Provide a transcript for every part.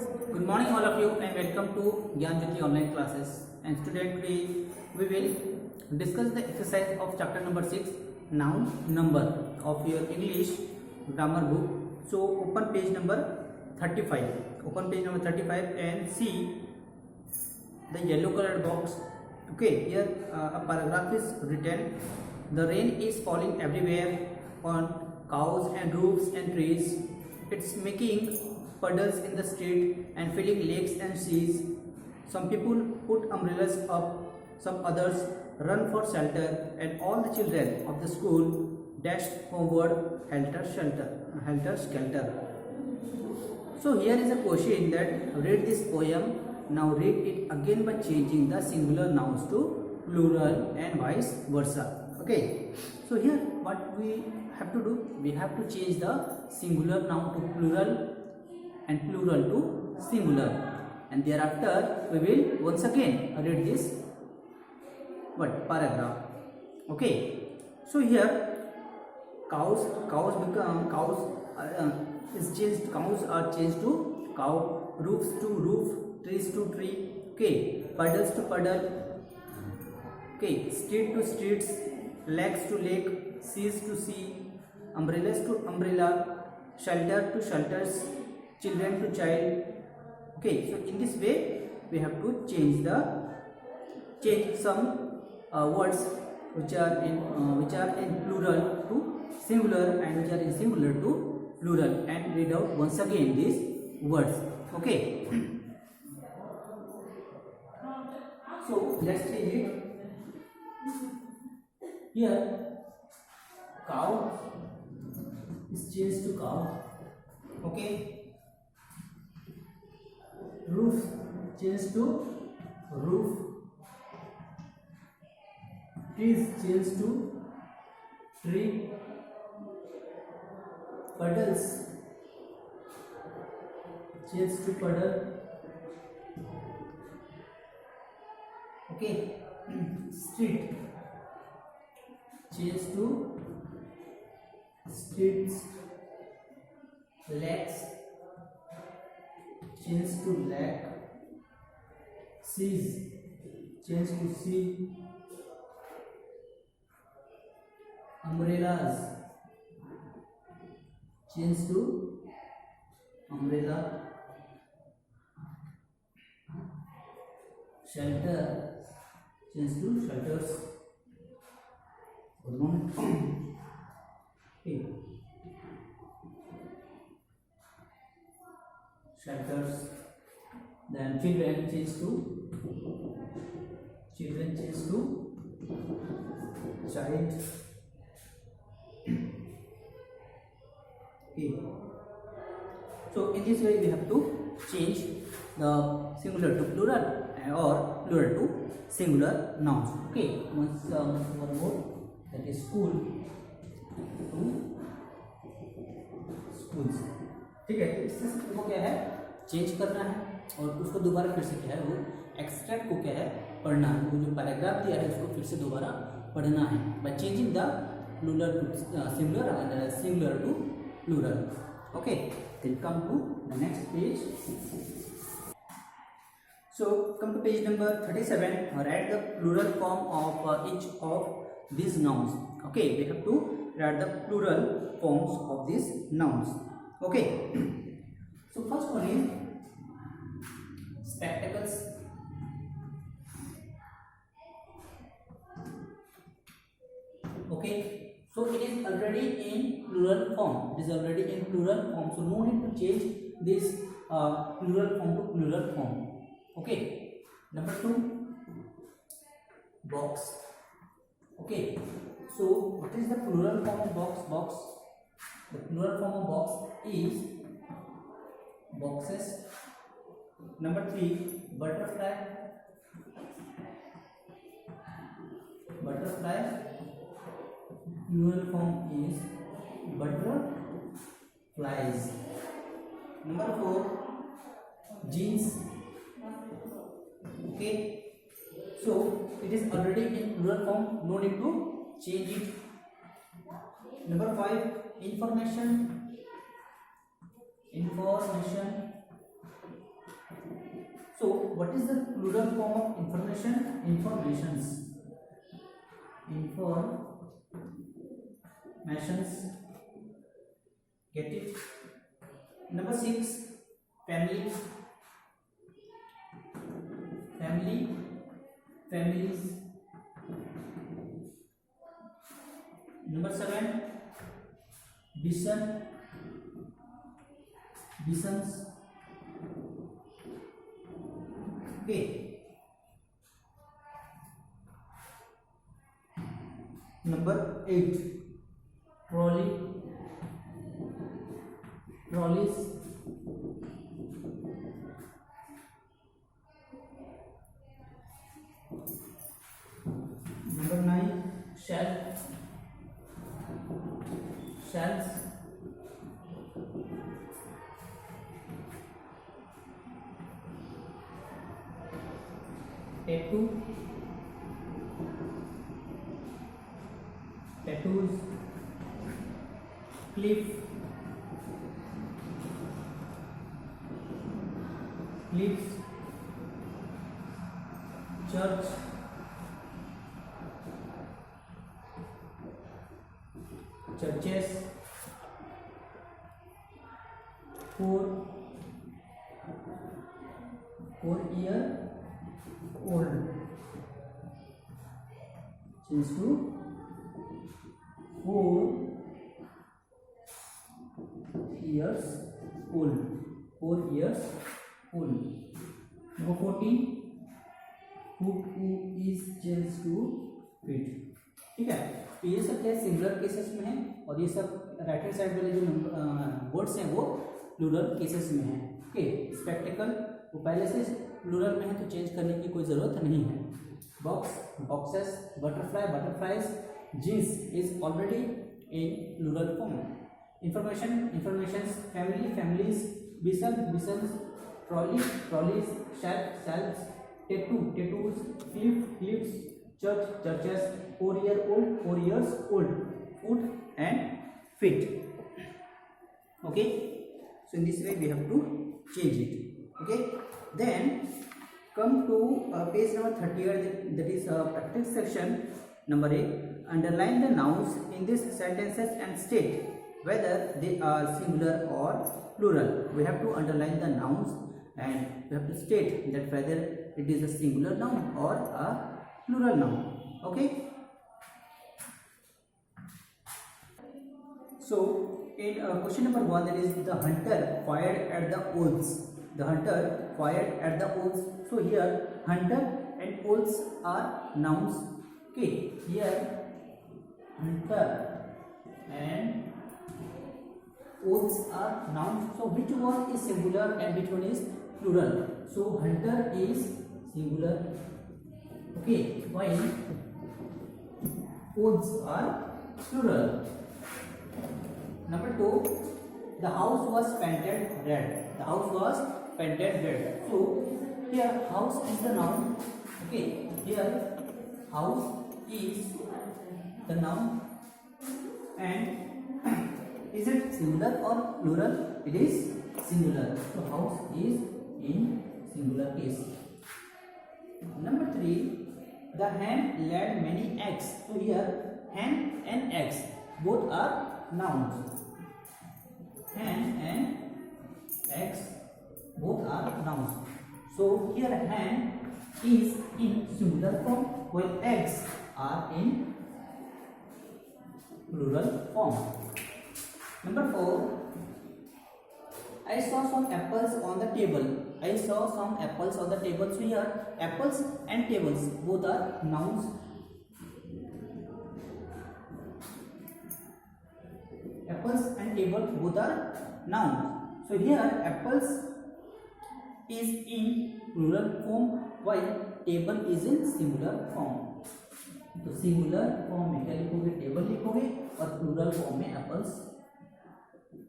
Good morning all of you and welcome to Gyan Jyoti online classes. And today we will discuss the exercise of chapter number 6 noun number of your English grammar book. So open page number 35. Open page number 35 and see the yellow colored box. Okay, here a paragraph is written. The rain is falling everywhere on cows and roofs and trees. It's making puddles in the street and filling lakes and seas. Some people put umbrellas up, some others run for shelter, and all the children of the school dashed homeward helter skelter. So here is a question that read this poem. Now read it again by changing the singular nouns to plural and vice versa. Okay. So here what we have to do, we have to change the singular noun to plural and plural to singular, and thereafter we will once again read this paragraph. Okay, so here cows is changed, cows are changed to cow, roofs to roof, trees to tree, okay, puddles to puddle, okay, street to streets, lakes to lake, seas to sea, umbrellas to umbrella, shelter to shelters, children to child. Okay, so in this way we have to change some words which are in plural to singular and which are in singular to plural, and read out once again these words. Okay, so let's read it. Here cow is changed to cow. Okay, roof changed to roof, trees changed to tree, puddles changed to puddle. Okay, street changed to streets, lakes changed to lake, seas changed to sea, umbrellas changed to umbrella, shelter changed to shelters. Okay. Shelters. Then children change to child. Okay. So in this way we have to change the singular to plural or plural to singular nouns. Okay. Once one more, that is school to schools. ठीक है, इससे को क्या है change करना है और उसको दोबारा फिर से क्या है वो एक्सट्रैक्ट को क्या है पढ़ना है, वो जो पैराग्राफ दिया है उसको फिर से दोबारा पढ़ना है by changing the plural to singular and singular to plural. Okay, then come to the next page. So come to page number 37. Write the plural form of each of these nouns. Okay, we have to write the plural forms of these nouns. Okay, so first one is spectacles. Okay, so it is already in plural form. So no need to change this plural form to plural form. Okay, number 2, box. Okay, so what is the plural form of box? The plural form of box is boxes. Number 3, butterfly. Plural form is butterflies. Number 4, jeans. Okay, so it is already in plural form, no need to change it. Number 5, information. So what is the plural form of information? Informations. Informations. Get it? Number 6, family. Families. Number 7, bisons. Okay. Number 8, trolleys. Number 9, shelves. Tattoos. Cliffs. Church. Churches. 4-year-old. Change to 4 years old. 4 years old. Number 14, who is changed to fit. ठीक है, तो ये सब क्या singular cases में है और ये सब राइट हैंड साइड वाले जो वर्ड्स हैं वो प्लूरल केसेस में है. ओके. स्पेक्टिकल वो पहले से प्लूरल में है तो चेंज करने की कोई ज़रूरत नहीं है. Box, boxes. Butterfly, butterflies. Jeans is already in plural form. Information, informations. Family, families. Bison, bisons. Trolley, trolleys. Shelf, shelfs. Tattoo, tattoos. Cliff, cliffs. Church, churches. 4-year-old, 4 years old. Foot and feet. Okay. So in this way we have to change it. Okay. Then come to page number 38. That is practice section. Number 8. Underline the nouns in these sentences and state whether they are singular or plural. We have to underline the nouns and we have to state that whether it is a singular noun or a plural noun. Okay. So in question number 1, that is the hunter fired at the owls. The hunter fired at the owls. So here hunter and owls are nouns. Okay. Here hunter and owls are nouns. So which one is singular and which one is plural? So hunter is singular. Okay, while owls are plural. Number 2, the house was painted red. The house was painted red. So here house is the noun. Okay, here house is the noun. And is it singular or plural? It is singular. So house is in singular case. Number 3, the hen laid many eggs. So here hen and eggs both are nouns. Hen and eggs both are nouns. So here hen is in singular form while eggs are in plural form. Number 4, I saw some apples on the table. I saw some apples on the table. So here apples and tables both are nouns. Apples and table both are nouns. So here apples is in plural form while table is in singular form. तो singular form में क्या लिखोगे? Table लिखोगे और plural form में apples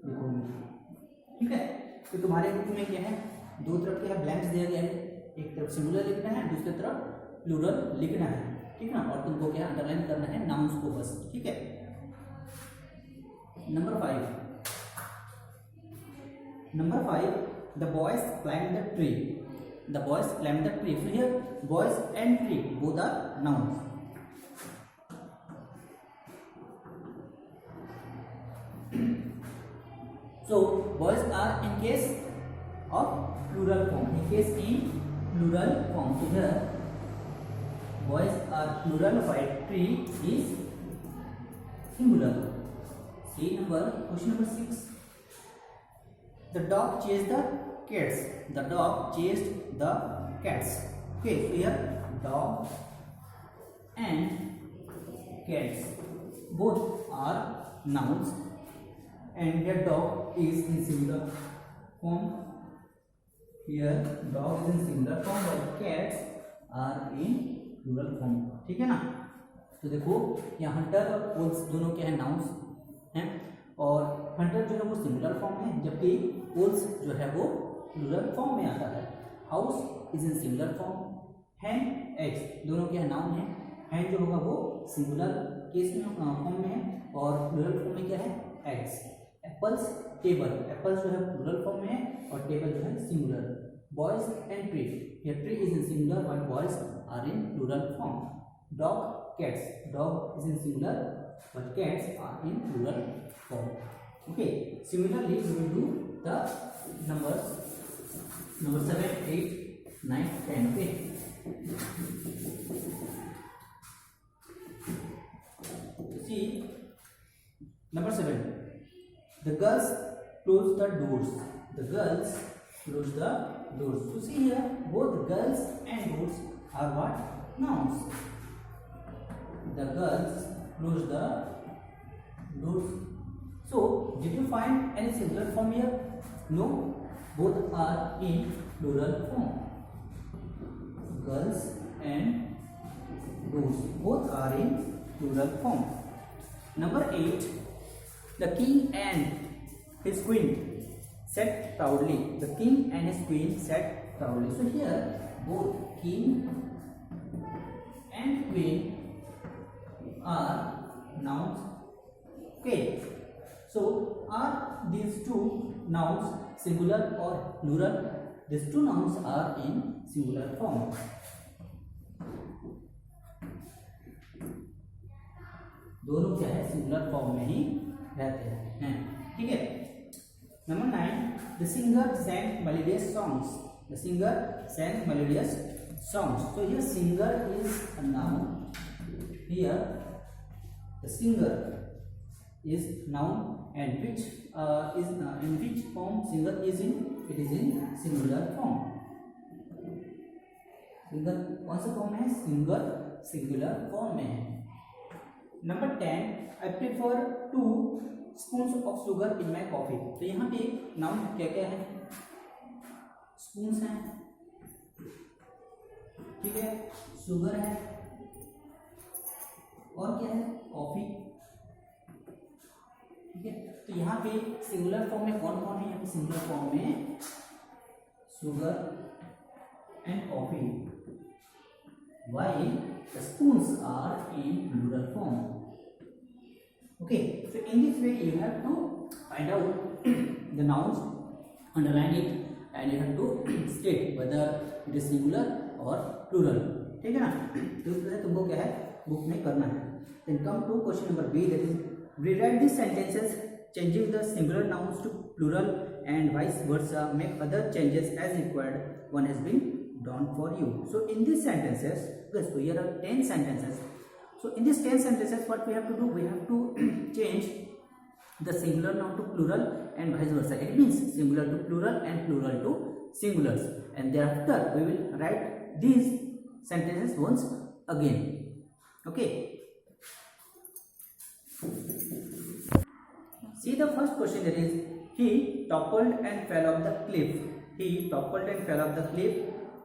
लिखोगे. ठीक है. तो तुम्हारे बुक में क्या है? दो तरफ क्या है? ब्लैंक्स दिया गया है. एक तरफ सिंगुलर लिखना है, दूसरी तरफ प्लूरल लिखना है. ठीक ना. और तुमको क्या अंडरलाइन करना है? नाउन्स को बस. ठीक है. Number 5, the boys climb the tree. the boys climbed the tree. So here boys and tree both are nouns. So boys are in case of plural form. In case in plural form. So here boys are plural while tree is singular. See question number 6. The dog chased the cats. The dog chased the cats. Okay, so here dog and cats both are nouns, and their dog is in singular form. Here dog is in singular form while cats are in plural form. ठीक है ना? तो देखो यहाँ Hunter और wolf दोनों क्या है, नाउन्स हैं, और हंटर जो है वो सिंगुलर फॉर्म है, जबकि वुल्फ जो है वो प्लूरल फॉर्म में आता है. House is in singular form. Hen, eggs दोनों क्या है, नाउन है. हैन जो होगा वो सिंगुलर केस में फॉर्म में है, और प्लूरल फॉर्म में क्या है, एग्स. एप्पल्स, टेबल, एप्पल्स जो है प्लूरल फॉर्म में है और टेबल जो है singular. Boys and tree, here tree is in singular while boys are in plural form. Dog, cats, dog is in singular but cats are in plural form. Okay, similarly we will do the numbers number 7, 8, 9, 10. Okay, see number 7. The girls close the doors. The girls close the doors. So see here both girls and doors are what, nouns. The girls close the doors. So did you find any singular form here? No, both are in plural form. Girls and doors both are in plural form. Number 8. The king and his queen sat proudly. The king and his queen sat proudly. So here both king and queen are nouns. Okay, so are these two nouns singular or plural? These two nouns are in singular form. दोनों क्या है, singular form में ही रहते हैं. ठीक है. Number 9. The singer sang melodious songs. The singer sang melodious songs. So here singer is a noun. Here the singer is noun, and which is in which form singer is in? It is in singular form. Singer कौन सा form है, singer singular form में है. Number 10. I prefer 2 spoons of sugar in my coffee. तो यहाँ पे noun क्या क्या है, स्पून्स हैं, ठीक है, शुगर है, और क्या है, कॉफी. ठीक है. तो यहाँ पे सिंगुलर फॉर्म में कौन कौन है, यहाँ पे सिंगुलर फॉर्म में sugar and coffee, while the spoons are in plural form. Okay, so in this way you have to find out the nouns, underline it, and you have to state whether it is singular or plural. ठीक है ना? तो इस तरह तुमको क्या है book में करना है. Then come to question number B, that is rewrite these sentences changing the singular nouns to plural and vice versa. Make other changes as required. One has been done for you. So in these sentences, yes, so here are 10 sentences. So in these 10 sentences, what we have to do? We have to change the singular noun to plural and vice versa. It means singular to plural and plural to singulars. And thereafter, we will write these sentences once again. Okay. See the first question, that is he toppled and fell off the cliff. He toppled and fell off the cliff.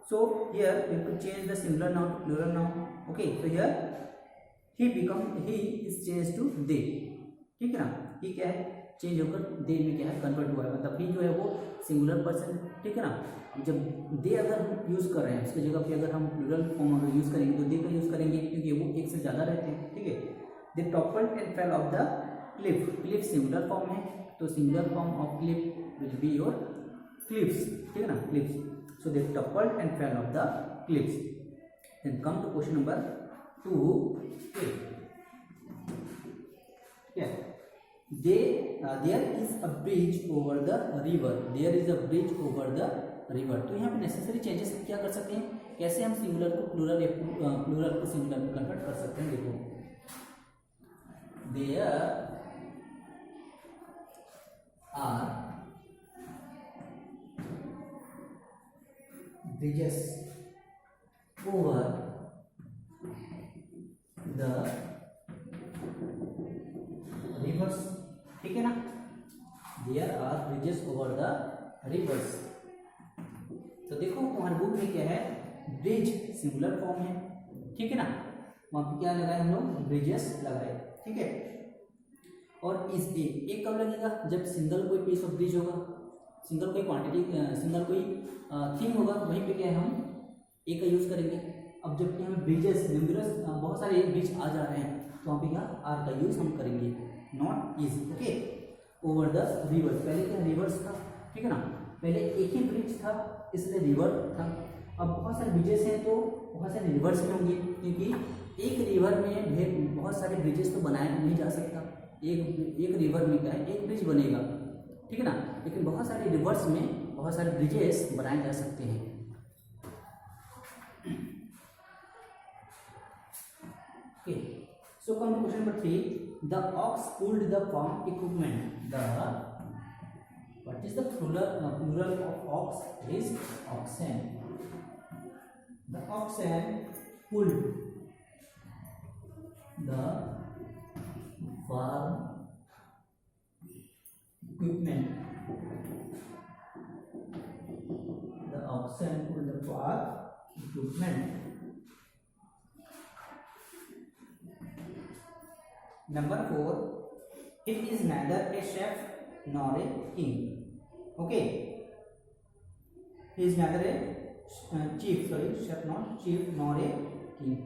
So here we have to change the singular noun to plural noun. Okay, so here he is changed to they. ठीक है ना? he क्या है, change होकर they में क्या है, convert हुआ है. मतलब he जो है वो सिंगुलर पर्सन. ठीक है ना? जब they अगर हम यूज कर रहे हैं उसकी जगह पे अगर हम प्लूरल फॉर्म अगर यूज करेंगे तो they का यूज करेंगे, क्योंकि वो एक से ज्यादा रहते हैं. ठीक है. they toppled and fell off the cliff. cliff singular form है, तो singular form of cliff will be your cliffs. ठीक है ना? cliffs. so they toppled and fell off the cliffs. Then come to question number 2. Okay. Yeah. There is a bridge over the river. There is a bridge over the river. तो यहाँ पे necessary changes क्या कर सकते हैं, कैसे हम singular को प्लूरल या प्लूरल को सिंगुलर में कन्वर्ट कर सकते हैं. देखो, there are bridges over the rivers. ठीक है ना, there are bridges over the rivers. तो देखो तुम्हारे बुक में क्या है, ब्रिज सिंगुलर फॉर्म है. ठीक है ना, वहां पे क्या लगाए हम लोग, ब्रिजेस लगाए. ठीक है, और इस एक कब लगेगा, जब सिंगल कोई पीस ऑफ ब्रिज होगा, सिंगल कोई क्वांटिटी, सिंगल कोई थिंग होगा, वहीं पे क्या है हम ए का यूज करेंगे. अब जबकि हमें ब्रिजेस न्यूमरस बहुत सारे ब्रिज आ जा रहे हैं, तो वहाँ पे क्या आर का यूज हम करेंगे, not is. Okay, over the reverse. पहले क्या रिवर्स था, ठीक है ना, पहले एक ही ब्रिज था इसलिए रिवर था. अब बहुत सारे ब्रिजेस हैं तो बहुत सारे रिवर्स में होंगे, क्योंकि एक रिवर में बहुत सारे ब्रिजेस तो बनाया नहीं जा सकता. एक रिवर में क्या है, एक ब्रिज बनेगा. ठीक है ना, लेकिन बहुत सारे रिवर्स में बहुत सारे ब्रिजेस बनाए जा सकते हैं. Okay, so come to question number 3. The ox pulled the farm equipment. What is the plural of ox? Is oxen. The oxen pulled the farm equipment. The oxen pulled the farm equipment. Number 4. It is neither a chef nor a king. Okay, he is neither a chef, not chief, nor a king.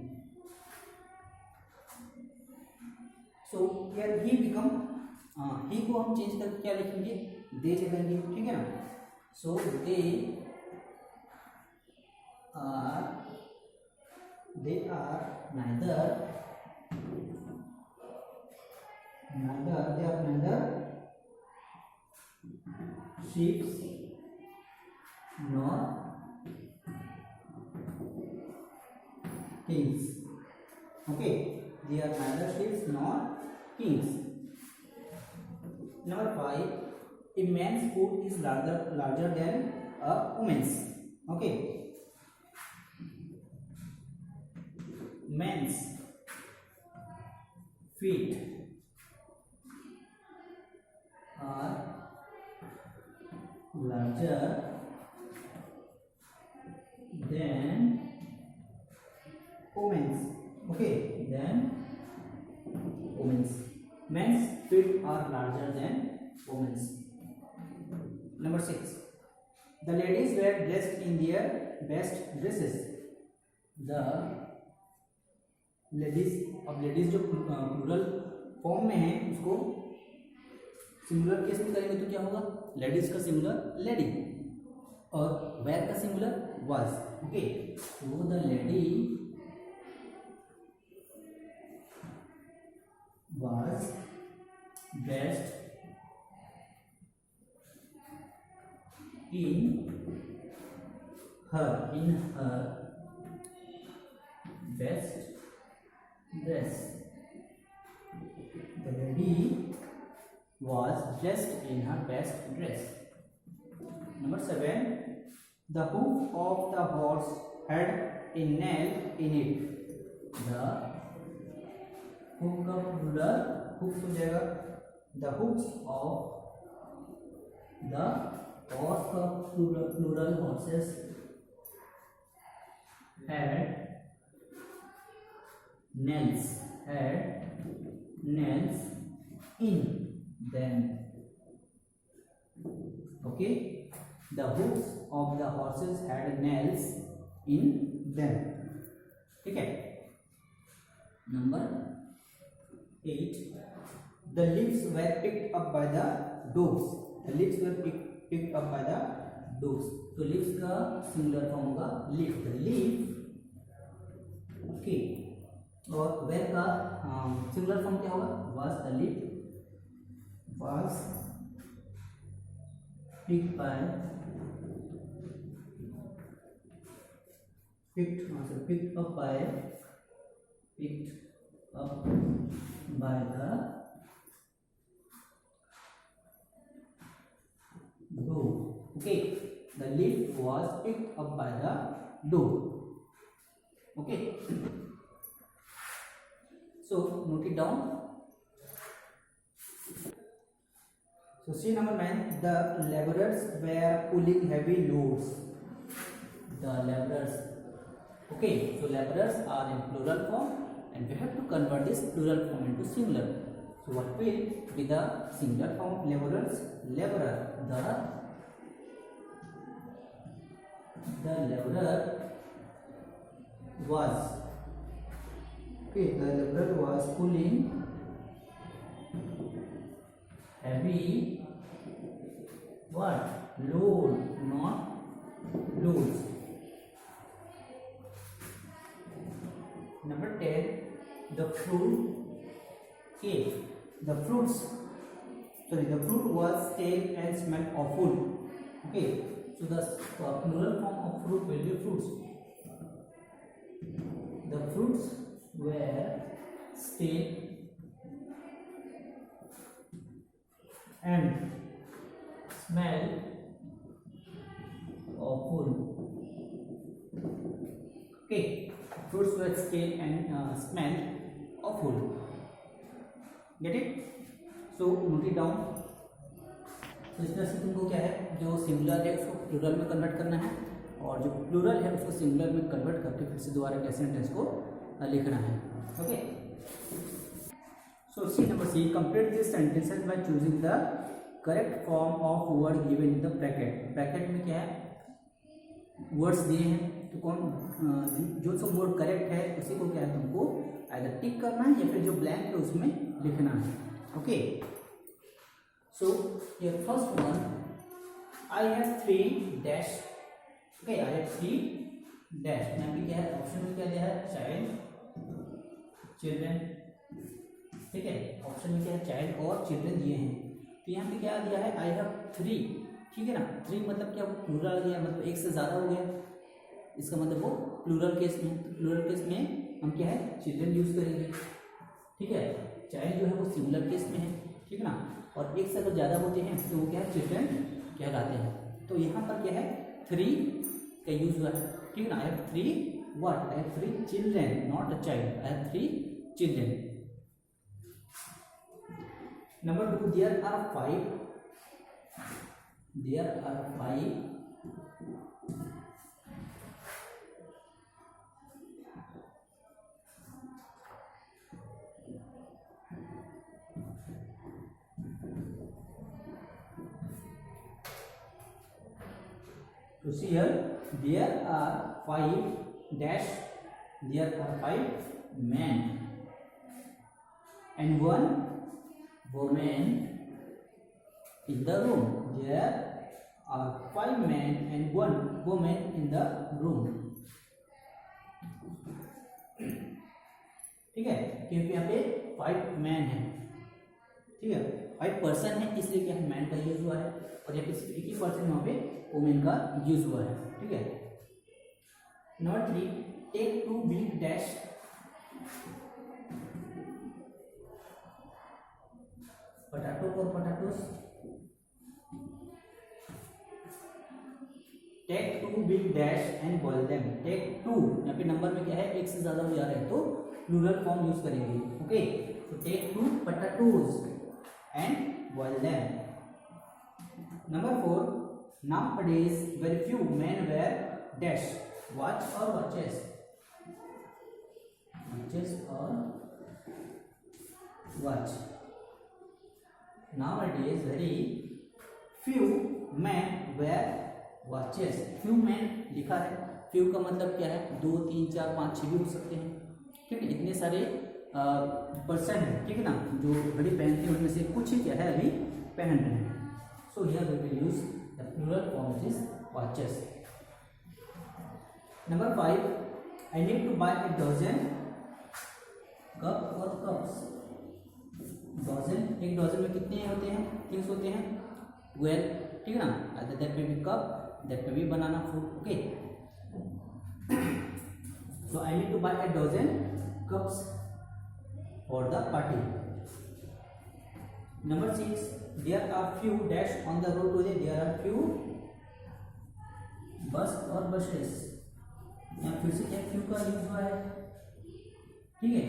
So here he become he को हम change करके क्या लिखेंगे, दे लिखेंगे. ठीक है ना, so they are neither chiefs nor kings. Okay, they are neither chiefs nor kings. Number 5. A man's foot is larger than a woman's. Okay, men's feet are larger than women's. Okay, than women's. Men's feet are larger than women's. Number 6. The ladies were dressed in their best dresses. The ladies, अब ladies जो plural form में है उसको singular case में करेंगे तो क्या होगा, लेडीज का सिंगुलर लेडी और वेयर का singular was. Okay, so the lady was dressed in her best dress. The lady was dressed in her best dress. Number 7. The hoof of the horse had a nail in it. The hoof का plural hoof हो जाएगा. The hoofs of the horse का plural horses had nails in them. Okay, the hoofs of the horses had nails in them. ठीक है. Number 8. The leaves were picked up by the dogs. The leaves were picked up by the dues. तो leaves का singular form होगा leaf, the leaf. Okay, और were का singular form क्या होगा? Was, the leaf was picked by picked up by the doe. Okay, the leaf was picked up by the doe. Okay, so note it down. So see number 9, the laborers were pulling heavy loads. The laborers. Okay, so laborers are in plural form and we have to convert this plural form into singular. So what will be the singular form of laborers? Laborer. The laborer was. Okay, the laborer was pulling heavy what? Load, not loads. Number 10, the fruit. Okay, the fruit was stale and smelled awful. Okay, so the plural form of fruit will be fruits. The fruits were stale and smell awful. Okay, fruits were stale and smell awful. Get it? So note it down. तो इसमें से तुमको क्या है, जो singular है उसको plural में कन्वर्ट करना है और जो प्लूरल है उसको सिंगुलर में कन्वर्ट करके फिर से दोबारा कैसे सेंटेंस को लिखना है. Okay, so see number C, complete these sentences by choosing the correct form of word given in the bracket. Bracket में क्या है, वर्ड्स दिए हैं तो कौन जो सब वर्ड करेक्ट है उसी को क्या है तुमको आइदर टिक करना है या फिर जो ब्लैंक है उसमें लिखना है. Okay, so your first one, I have 3 dash. Okay, I have 3 dash. यहाँ पे क्या है, ऑप्शन में क्या दिया है? Child, children. ठीक है, ऑप्शन में क्या है? चाइल्ड और चिल्ड्रेन दिए हैं. तो यहाँ पे क्या दिया है? I have 3. ठीक है ना, 3 मतलब क्या, प्लूरल आ गया, मतलब एक से ज़्यादा हो गया, इसका मतलब वो प्लूरल केस में. प्लूरल केस में हम क्या है, चिल्ड्रेन यूज़ करेंगे. ठीक है, चाइल्ड जो है वो सिंगुलर केस में है. ठीक है ना, और एक से अगर ज़्यादा होते हैं तो वो क्या है, चिल्ड्रेन कहलाते हैं. तो यहाँ पर क्या है, 3 का यूज़ हुआ है. ठीक है ना, I have 3 what, I have 3 children, not a child, I have 3 children. Number 2, there are 5. There are 5 to see here, there are 5 dash, there are 5 men and 1 woman in the room. There are 5 men and 1 woman in the room. ठीक है, क्योंकि यहाँ पे 5 man है. ठीक है, 5 person है इसलिए क्या है, मैन का यूज हुआ है, और यहाँ पे सिर्फ एक ही पर्सन वहाँ पे वुमेन का यूज हुआ है. ठीक है. Number 3, take 2 big dash. Potato और potatoes. Take 2 big dash and boil them. Take 2, यहाँ पे नंबर में क्या है, एक से ज्यादा हो जा रहा है तो प्लूरल फॉर्म यूज करेंगे. ओके, तो take 2 potatoes and boil them. Number 4, nowadays very few men wear dash, watch or watches. Watches or watch. Nowadays very few men wear watches. few men लिखा है, few का मतलब क्या है, 2 3 4 5 6 भी हो सकते हैं. ठीक है, इतने सारे पर्सन है. ठीक है ना, जो घड़ी पहनते हैं उनमें से कुछ ही क्या है अभी पहन रहे हैं. So here we will use the plural form, which is watches. Number 5, I need to buy a dozen cup or cups. Dodgem, एक डॉजन में कितने होते हैं? थिंग्स होते हैं 12, ठीक है ना. अदर दैट में बी कप, दैट में B banana fruit. Okay, so I need to buy a dozen cups for the party. Number 6, there are few dash on the road today. There are few bus और buses. यहाँ फिर से क्या few का use हुआ है, ठीक है.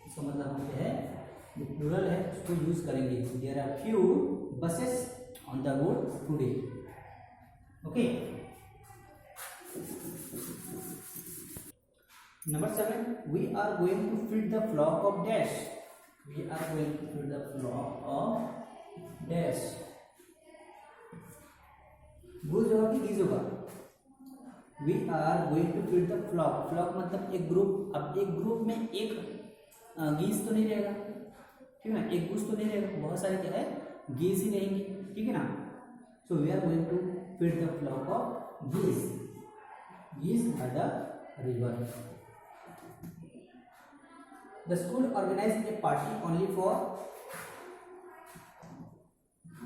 इसका मतलब हम क्या है, जो प्लूरल है उसको यूज करेंगे. There are few buses on the road today. Okay. Number 7, we are going to feed the flock of dash. We are going to feed the flock of dash. Goose होगा कि geese होगा? We are going to feed the flock. Flock मतलब एक group. अब एक group में एक गीज तो नहीं रहेगा, ठीक है ना. एक गूस तो नहीं रहेगा, बहुत सारे क्या है गीज ही रहेंगे, ठीक है ना. So we are going to feed the flock of geese. Geese by the river. The school organise a party only for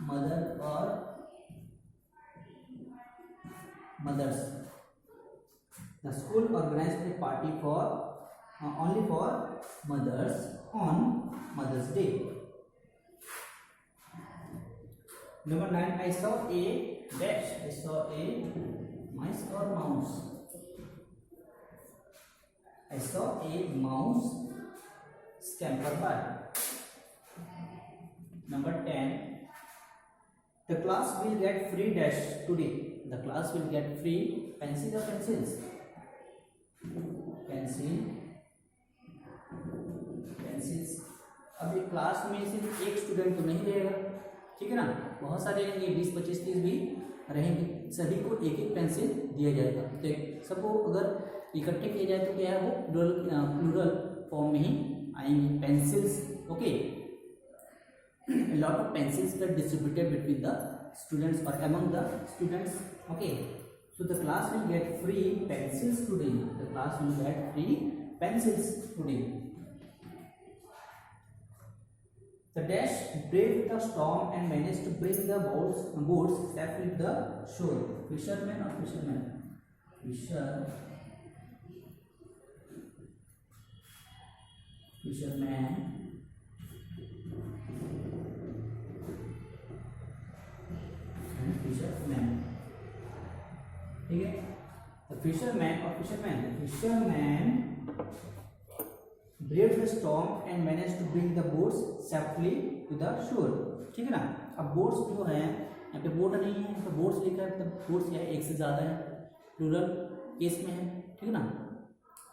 mother और mothers. The school organise a party for only for mothers on Mother's Day. Number 9, I saw a dash. I saw a mice or mouse. I saw a mouse scamper by. Number 10, the class will get free dash today. The class will get free pencil or pencils. Pencils. अब एक class में सिर्फ एक student तो नहीं रहेगा, ठीक है ना. बहुत सारे रहेंगे, 20, 25, 30 भी रहेंगे. सभी को एक एक पेंसिल दिया जाएगा. तो सबको अगर इकट्ठे किया जाए तो क्या है, वो प्लूरल फॉर्म में ही आएंगे pencils. Okay. Lot of pencils were distributed between the students और among the students. Okay. So the class will get free pencils today. The class will get free pencils today. The dash braved the storm and managed to bring the boats safely to the shore. Fisherman or fisherman? Fisherman. And fisherman. ठीक है. The fisherman braved the storm and managed to bring the boats safely to the shore. ठीक है ना. अब boats जो है, यहाँ पे बोट नहीं है, यहाँ पे बोट्स लिखा है, तब बोट्स क्या है, एक से ज़्यादा है, प्लूरल केस में है, ठीक है ना.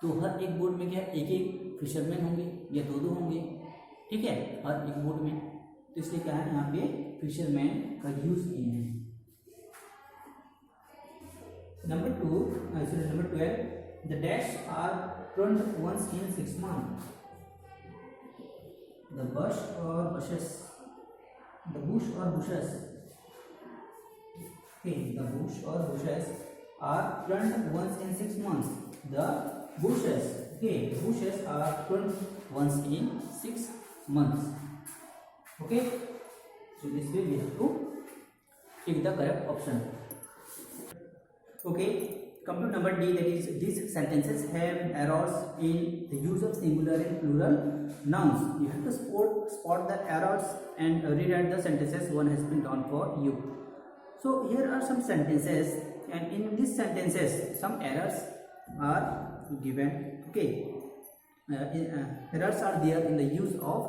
तो हर एक बोट में क्या है, एक एक फिशरमैन होंगे या दो दो होंगे, ठीक है, हर एक बोट में. तो इसलिए क्या है, यहाँ पे फिशरमैन का यूज किए हैं. Number 12, the dash are pruned once in 6 months. The bush or bushes. The bush or bushes. Okay, the bush or bushes are pruned once in 6 months. The bushes. Okay, the bushes are pruned once in 6 months. Okay, so this way we have to take the correct option. Okay, come to number D, that is these sentences have errors in the use of singular and plural nouns. You have to spot the errors and rewrite the sentences one has been done for you. So here are some sentences, and in these sentences some errors are given. Okay, errors are there in the use of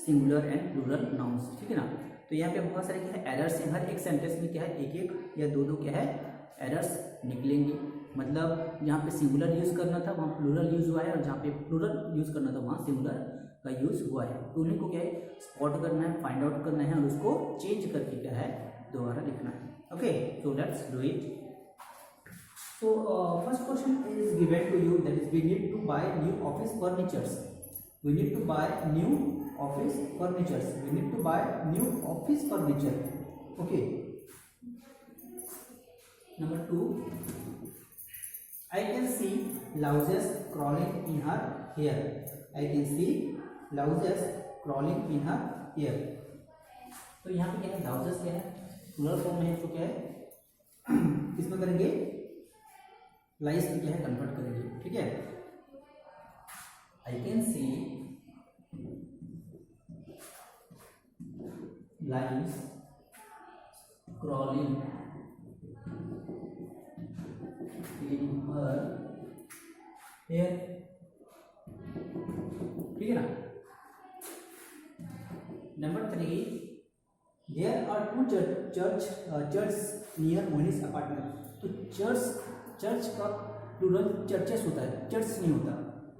singular and plural nouns. ठीक है ना. तो यहाँ पे बहुत सारे क्या है एरर्स हैं. हर एक सेंटेंस में क्या है, एक एक या दो दो क्या है एरर्स निकलेंगे. मतलब जहाँ पे सिंगुलर यूज़ करना था वहाँ प्लूरल यूज़ हुआ है, और जहाँ पे प्लूरल यूज़ करना था वहाँ सिंगुलर का यूज़ हुआ है. तो उन्हीं को क्या है स्पॉट करना है, फाइंड आउट करना है, और उसको चेंज करके क्या है दोबारा लिखना है. Okay, so let's do it. So first question is given to you, that is we need to buy new office furnitures. We need to buy new office furnitures. We need to buy new office furniture. Okay, Number 2, I can see louses crawling in her hair. I can see louses crawling in her hair. तो यहाँ पे क्या है, louses क्या है, plural form में है, तो क्या है, किसमें करेंगे, लाइस में क्या है, कन्वर्ट करेंगे, ठीक है। I can see lice crawling in her hair, ठीक है ना। Number 3, there are two churches near Mohiनी's apartment. तो चर्च का प्लूरल चर्चेस होता है, चर्च नहीं होता,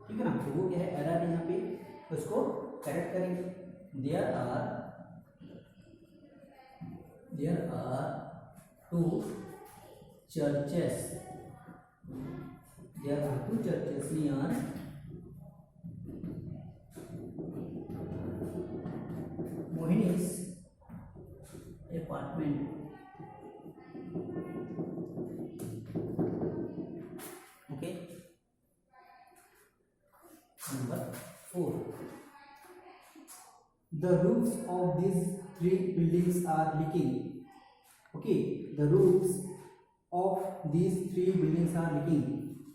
ठीक है ना। तो वो क्या है, एरर है यहाँ पे, तो उसको करेक्ट करेंगे। There are two churches. There are two churches near Mohini's apartment. Okay. Number 4. The roofs of these 3 buildings are leaking. Okay, the roofs of these 3 buildings are leaking.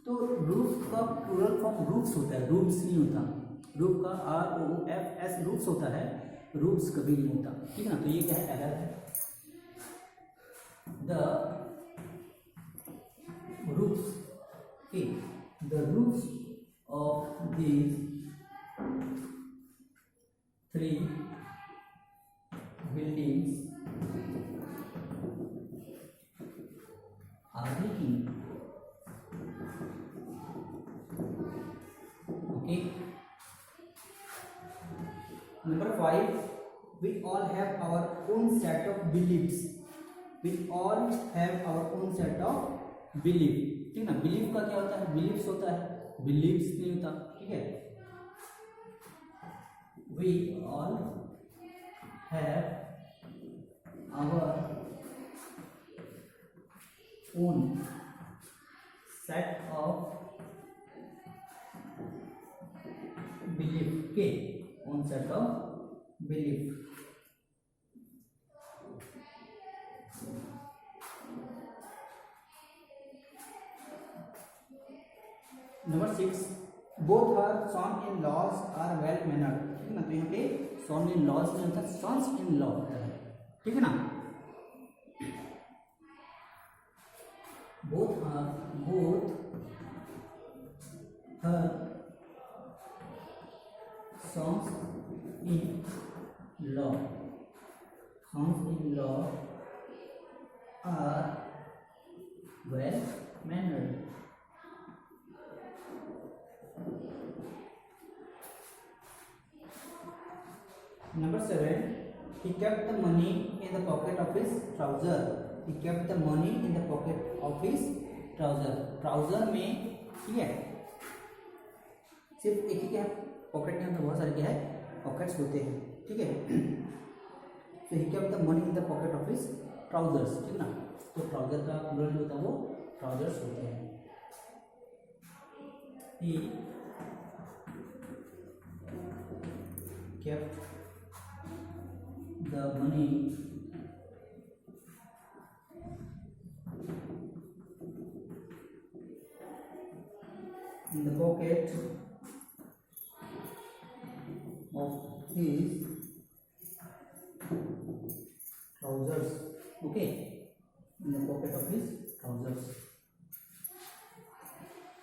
तो रूफ का plural form roofs होता है, roofs नहीं होता। Roof का ROOFS roofs होता है, roofs कभी नहीं होता, ठीक है ना। तो ये क्या है, एरर है। The roofs, okay, the roofs of these 3 buildings are leaking. Okay. Number 5, we all have our own set of beliefs. We all have our own set of belief, ठीक ना। बिलीफ का क्या होता है, बिलीव्स होता है, beliefs नहीं होता, ठीक है। We all have our own set of belief, okay, own set of belief. Number 6, both her son-in-laws are well mannered, ठीक है ना। तो यहाँ पे son-in-laws नहीं होता, sons-in-law होता है, ठीक है ना। both her sons-in-law are well mannered. Number 7, he kept the money in the pocket of his trouser. He kept the money in the pocket of his trouser. Trouser में, ठीक है, सिर्फ एक ही क्या है, पॉकेट के अंदर बहुत सारे क्या है, पॉकेट्स होते हैं, ठीक है। So he kept the money in the pocket of his trousers, ठीक ना। तो ट्राउजर का प्लूरल जो होता है वो ट्राउजर्स होते हैं। He kept the money in the pocket of his trousers, okay, in the pocket of his trousers.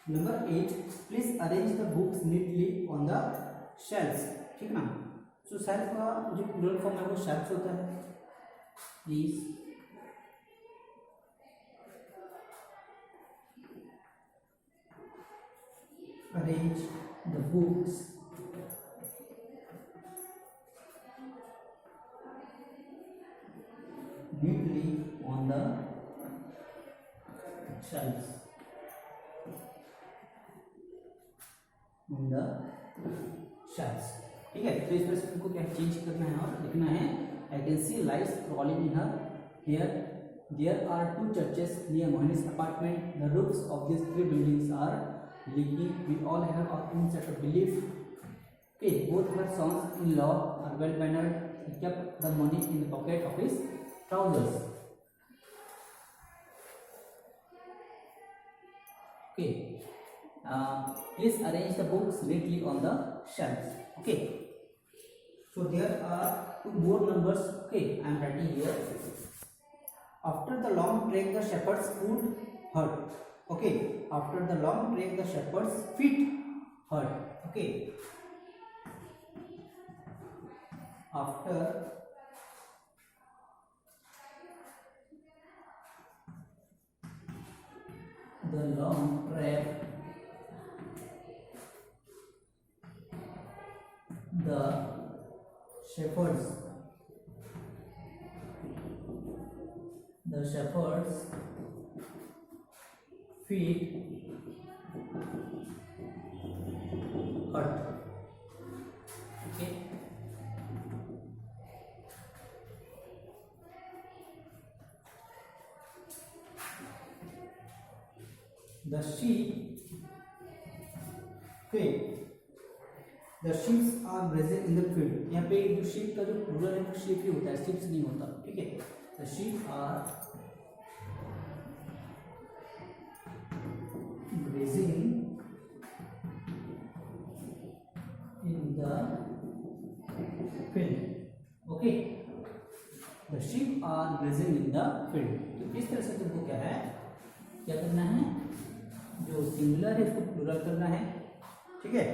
Number 8, please arrange the books neatly on the shelves, ठीक ना। सो शेल्फ का जो प्लूरल फॉर्म है वो शेल्फ्स होता है। Please arrange the books neatly on the shelves, ठीक है। तो इस तरह से उनको क्या चेंज करना है और लिखना है, I can see lice crawling in her hair There are two churches near Mohani's apartment. The roofs of these three buildings are leaky. We all have our own set of belief. Okay, both her sons-in-law are well mannered. He kept the money in the pocket of his trousers. Okay, please arrange the books neatly on the shelves. Okay, so there are two more numbers. Okay, I am writing here. After the long trek, the shepherd's foot hurt. Okay, after the long trek, the shepherd's feet hurt. Okay, after the long trek, the shepherd's feet hurt. Okay, the sheep, okay, the sheep are grazing in the field. यहाँ पे जो sheep का जो plural है sheep ही होता है, sheep नहीं होता. ठीक है, the sheep are grazing in the field. Okay, the sheep are grazing in the field. तो इस तरह से तुमको क्या है, क्या करना है, जो सिंगुलर है उसको प्लूरल करना है. ठीक है,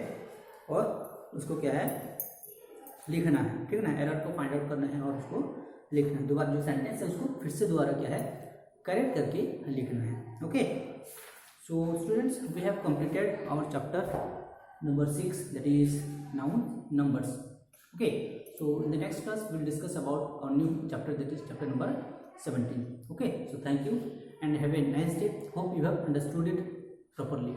और उसको क्या है लिखना है. ठीक है ना, एरर को फाइंड आउट करना है और उसको लिखना है. दोबारा जो सेंटेंस है उसको फिर से दोबारा क्या है करेक्ट करके लिखना है. Okay, so students, we have completed our chapter number 6, that is noun numbers. Okay, so in the next class we will discuss about our new chapter, that is chapter number 17. Okay, so thank you and have a nice day. Hope you have understood it properly.